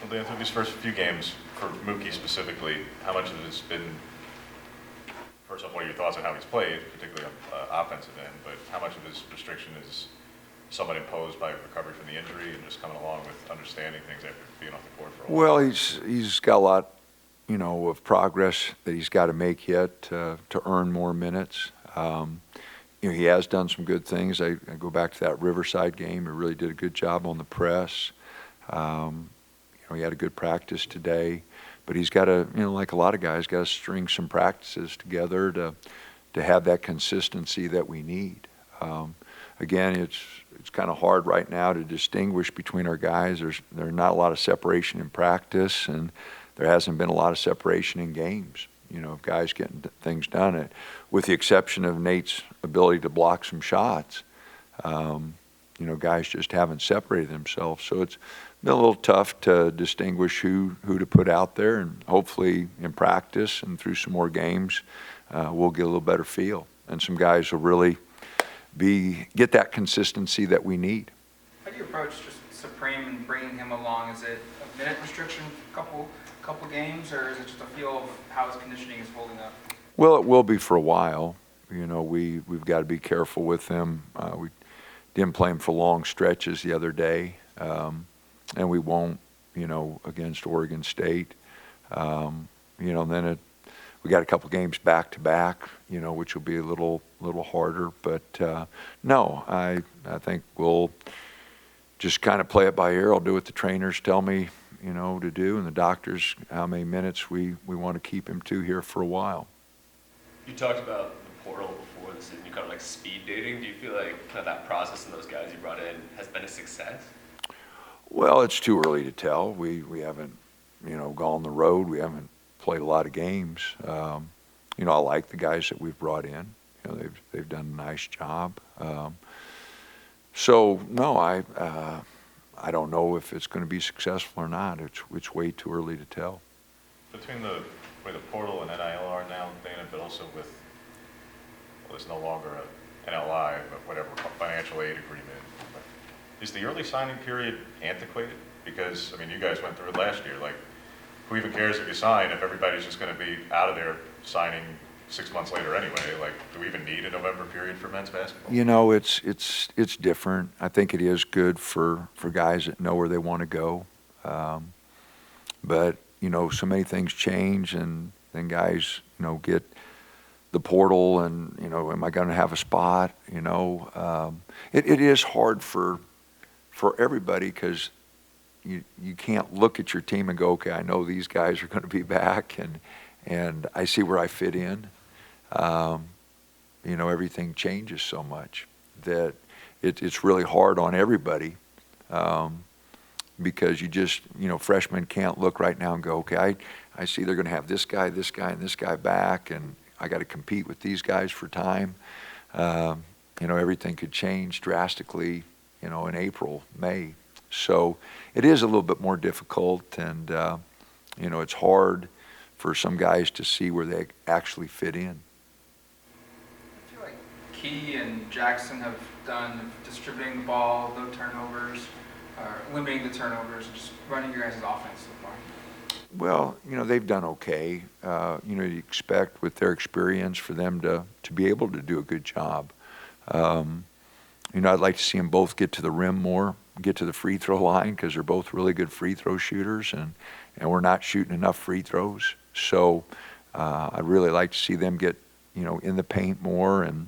Well, Dan, through these first few games, for Mookie specifically, how much of it has been, first off, what are your thoughts on how he's played, particularly on offensive end, but how much of his restriction is somewhat imposed by recovery from the injury and just coming along with understanding things after being off the court for a while? Well, he's got a lot, of progress that he's got to make yet to earn more minutes. He has done some good things. I go back to that Riverside game. He really did a good job on the press. He had a good practice today, but he's got to, like a lot of guys, got to string some practices together to have that consistency that we need. Again, it's kind of hard right now to distinguish between our guys. There's not a lot of separation in practice, and there hasn't been a lot of separation in games. Guys getting things done. With the exception of Nate's ability to block some shots, guys just haven't separated themselves. So it's been a little tough to distinguish who to put out there, and hopefully in practice and through some more games, we'll get a little better feel. And some guys will really get that consistency that we need. How do you approach just Supreme and bringing him along? Is it a minute restriction for a couple games, or is it just a feel of how his conditioning is holding up? Well, it will be for a while. We've got to be careful with him. We didn't play him for long stretches the other day, and we won't, against Oregon State. Then we got a couple games back to back, which will be a little harder. But no, I think we'll just kind of play it by ear. I'll do what the trainers tell me, to do, and the doctors, how many minutes we want to keep him to here for a while. You talked about the portal before the season. You kind of like speed dating. Do you feel like kind of that process and those guys you brought in has been a success? Well, it's too early to tell. We haven't, gone the road. We haven't played a lot of games. I like the guys that we've brought in. They've done a nice job. So no, I don't know if it's going to be successful or not. It's way too early to tell. Between the way the portal and NIL are now, Dana, but also with, there's no longer an NLI, but whatever, financial aid agreement. Is the early signing period antiquated? Because, you guys went through it last year. Like, who even cares if you sign if everybody's just going to be out of there signing 6 months later anyway? Like, do we even need a November period for men's basketball? It's different. I think it is good for guys that know where they want to go. But, so many things change, and then guys, get the portal and, am I going to have a spot? It is hard for everybody because you can't look at your team and go, okay, I know these guys are going to be back, and I see where I fit in. Everything changes so much that it's really hard on everybody because you just, freshmen can't look right now and go, okay, I see they're going to have this guy, and this guy back, and I got to compete with these guys for time. Everything could change drastically, in April, May. So it is a little bit more difficult, and, it's hard for some guys to see where they actually fit in. I feel like Key and Jackson have done distributing the ball, no turnovers, limiting the turnovers, just running your guys' offense so far. Well, they've done okay. You expect with their experience for them to be able to do a good job. I'd like to see them both get to the rim more, get to the free throw line, because they're both really good free throw shooters, and we're not shooting enough free throws. So I'd really like to see them get, in the paint more and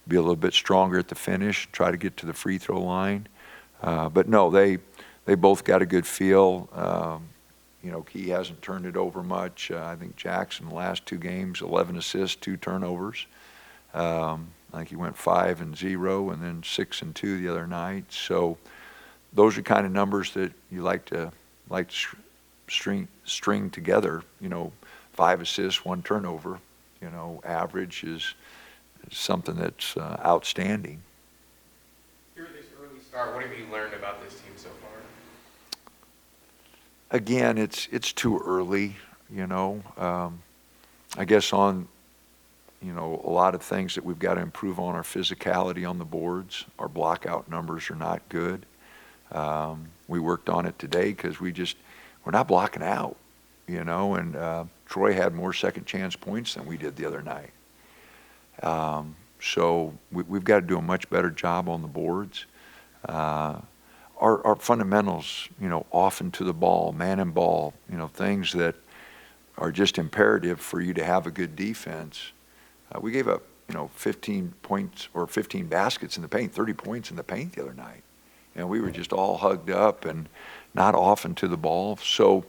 be a little bit stronger at the finish, try to get to the free throw line. But no, they both got a good feel. Key hasn't turned it over much. I think Jackson, the last 2 games, 11 assists, 2 turnovers. I think he went 5 and 0, and then 6 and 2 the other night. So those are kind of numbers that you like to string together. 5 assists, 1 turnover. Average is something that's outstanding. Here at this early start, what have you learned about this team so far? Again, it's too early. I guess on a lot of things that we've got to improve on our physicality on the boards. Our blockout numbers are not good. We worked on it today because we're not blocking out, and Troy had more second chance points than we did the other night. So we've got to do a much better job on the boards. Our fundamentals, off and to the ball, man and ball, things that are just imperative for you to have a good defense. We gave up, 15 points or 15 baskets in the paint, 30 points in the paint the other night. And we were just all hugged up and not off and to the ball. So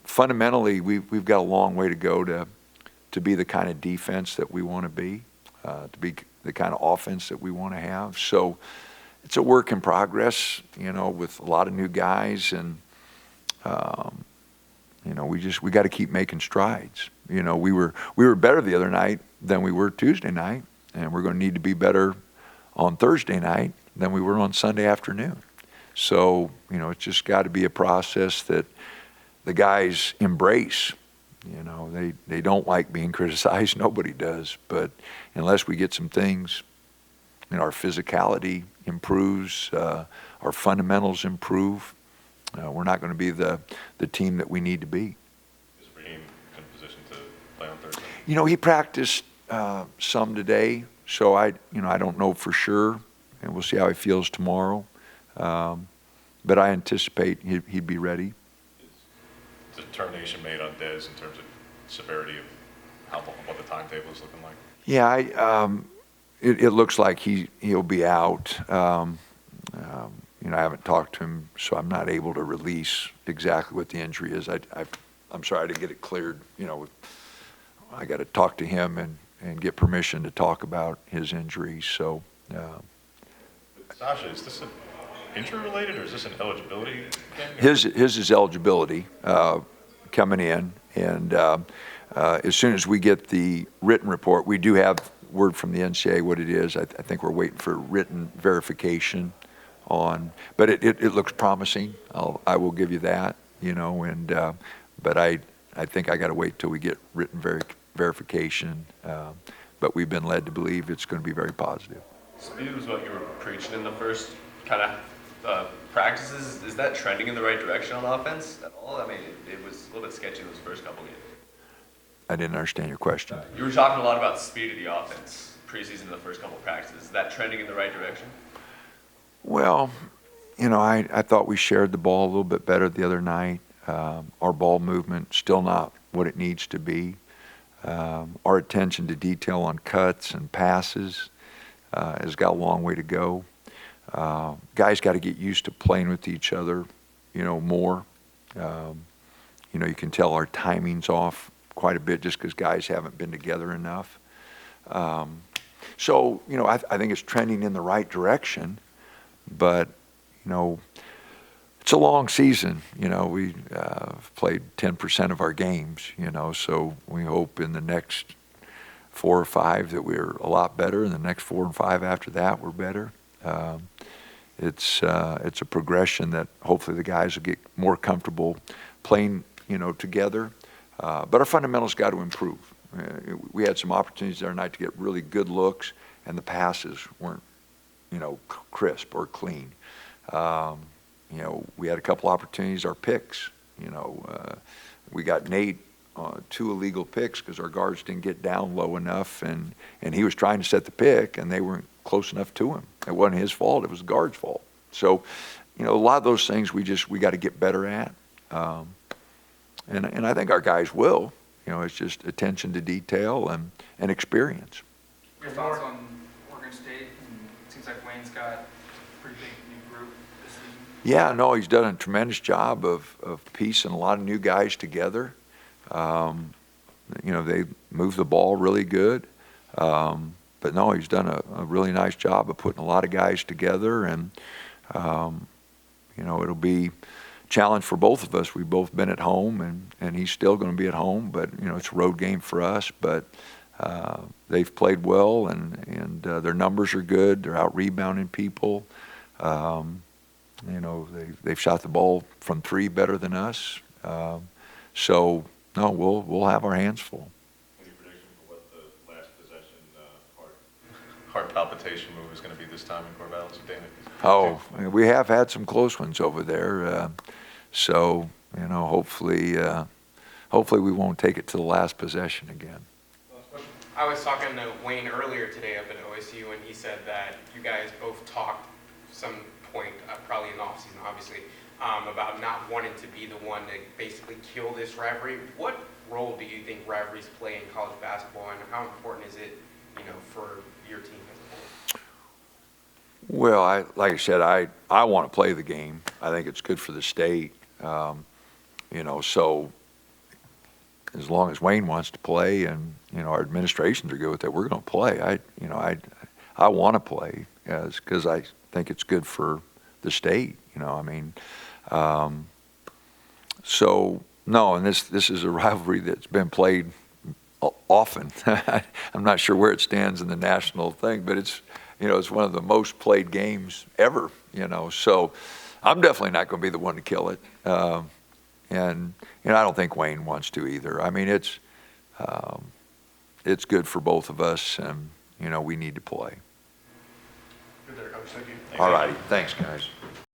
fundamentally, we've got a long way to go to be the kind of defense that we want to be the kind of offense that we want to have. So it's a work in progress, with a lot of new guys, and we got to keep making strides. We were better the other night than we were Tuesday night, and we're going to need to be better on Thursday night than we were on Sunday afternoon. So, it's just got to be a process that the guys embrace. They don't like being criticized. Nobody does. But unless we get some things, our physicality improves, our fundamentals improve, we're not going to be the team that we need to be. Is Raheem in position to play on Thursday? He practiced some today, so I don't know for sure, and we'll see how he feels tomorrow. But I anticipate he'd be ready. Is the determination made on Dez in terms of severity of what the timetable is looking like? Yeah, it looks like he'll be out. I haven't talked to him, so I'm not able to release exactly what the injury is. I'm sorry to get it cleared. I got to talk to him and get permission to talk about his injury. So, Sasha, is this an injury related or is this an eligibility thing? His is eligibility coming in, and as soon as we get the written report, we do have word from the NCAA what it is. I think we're waiting for written verification on, but it looks promising. I will give you that, but I think I got to wait till we get written verification. But we've been led to believe it's going to be very positive. Speed was what you were preaching in the first kind of practices. Is that trending in the right direction on offense at all? I mean, it was a little bit sketchy in those first couple games. I didn't understand your question. You were talking a lot about speed of the offense preseason in the first couple of practices. Is that trending in the right direction? Well, I thought we shared the ball a little bit better the other night. Our ball movement still not what it needs to be. Our attention to detail on cuts and passes has got a long way to go. Guys got to get used to playing with each other, more. You can tell our timing's off quite a bit just because guys haven't been together enough. So, I think it's trending in the right direction, but, it's a long season. We played 10% of our games, so we hope in the next 4 or 5 that we're a lot better, and the next 4 and 5 after that we're better. It's a progression that hopefully the guys will get more comfortable playing, together. But our fundamentals got to improve. We had some opportunities the other night to get really good looks, and the passes weren't, crisp or clean. We had a couple opportunities, our picks, we got Nate 2 illegal picks because our guards didn't get down low enough, and he was trying to set the pick, and they weren't close enough to him. It wasn't his fault, it was the guard's fault. So, a lot of those things we got to get better at. And I think our guys will. It's just attention to detail and experience. Your thoughts on Oregon State? It seems like Wayne's got a pretty big new group this season. Yeah, no, he's done a tremendous job of piecing a lot of new guys together. They move the ball really good. But no, he's done a really nice job of putting a lot of guys together, and it'll be a challenge for both of us. We've both been at home, and he's still going to be at home, but it's a road game for us. But they've played well, and their numbers are good. They're out rebounding people. They've shot the ball from 3 better than us. So no, we'll have our hands full. Any prediction for what the last possession heart palpitation move is going to be this time in Corvallis, Dana? Oh, we have had some close ones over there. So, hopefully we won't take it to the last possession again. I was talking to Wayne earlier today up at OSU, and he said that you guys both talked some point, probably in the offseason, obviously, about not wanting to be the one to basically kill this rivalry. What role do you think rivalries play in college basketball, and how important is it, for your team as a whole? Well, like I said, I want to play the game. I think it's good for the state. So as long as Wayne wants to play and, our administrations are good with it, we're going to play. I want to play because I think it's good for the state, So, no, and this is a rivalry that's been played often. I'm not sure where it stands in the national thing, but it's one of the most played games ever, So I'm definitely not going to be the one to kill it. And I don't think Wayne wants to either. I mean, it's good for both of us, and, we need to play. Good there, Coach. Thank you. All righty. Thanks, guys.